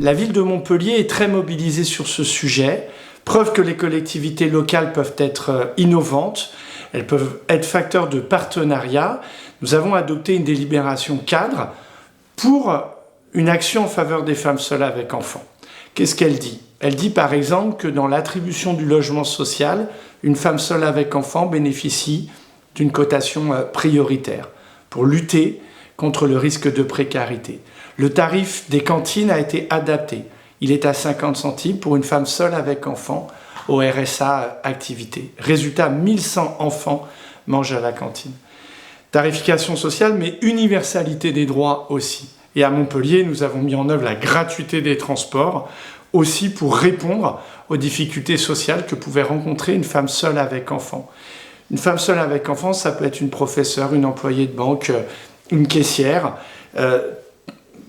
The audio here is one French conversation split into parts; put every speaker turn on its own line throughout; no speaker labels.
La ville de Montpellier est très mobilisée sur ce sujet, preuve que les collectivités locales peuvent être innovantes, elles peuvent être facteurs de partenariat. Nous avons adopté une délibération cadre pour une action en faveur des femmes seules avec enfants. Qu'est-ce qu'elle dit? Elle dit par exemple que dans l'attribution du logement social, une femme seule avec enfant bénéficie d'une cotation prioritaire pour lutter contre le risque de précarité. Le tarif des cantines a été adapté. Il est à 50 centimes pour une femme seule avec enfant au RSA activité. Résultat, 1100 enfants mangent à la cantine. Tarification sociale, mais universalité des droits aussi. Et à Montpellier, nous avons mis en œuvre la gratuité des transports, aussi pour répondre aux difficultés sociales que pouvait rencontrer une femme seule avec enfant. Une femme seule avec enfant, ça peut être une professeure, une employée de banque, une caissière.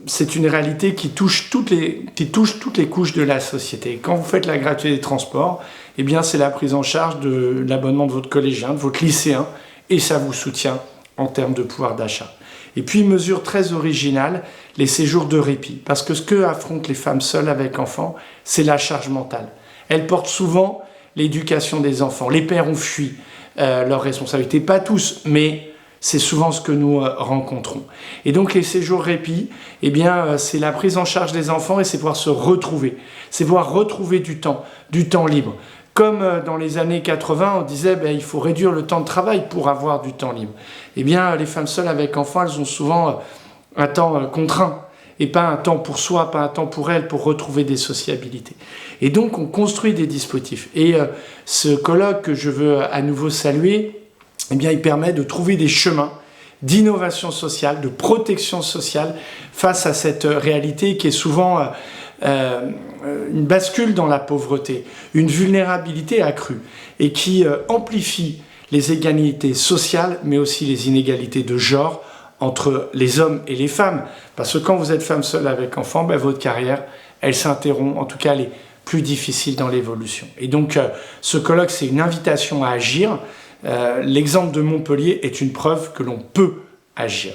C'est une réalité qui touche toutes les couches de la société. Quand vous faites la gratuité des transports, eh bien c'est la prise en charge de l'abonnement de votre collégien, de votre lycéen, et ça vous soutient en termes de pouvoir d'achat. Et puis, mesure très originale, les séjours de répit. Parce que ce que affrontent les femmes seules avec enfants, c'est la charge mentale. Elles portent souvent l'éducation des enfants. Les pères ont fui leurs responsabilités, pas tous, mais c'est souvent ce que nous rencontrons. Et donc les séjours répit, eh bien, c'est la prise en charge des enfants et c'est pouvoir se retrouver. C'est pouvoir retrouver du temps libre. Comme dans les années 80, on disait il faut réduire le temps de travail pour avoir du temps libre. Eh bien, les femmes seules avec enfants, elles ont souvent un temps contraint et pas un temps pour soi, pas un temps pour elles, pour retrouver des sociabilités. Et donc, on construit des dispositifs. Et ce colloque que je veux à nouveau saluer, eh bien, il permet de trouver des chemins d'innovation sociale, de protection sociale face à cette réalité qui est souvent une bascule dans la pauvreté, une vulnérabilité accrue et qui amplifie les inégalités sociales, mais aussi les inégalités de genre entre les hommes et les femmes. Parce que quand vous êtes femme seule avec enfant, votre carrière, elle s'interrompt, en tout cas elle est plus difficile dans l'évolution. Et donc ce colloque, c'est une invitation à agir. L'exemple de Montpellier est une preuve que l'on peut agir.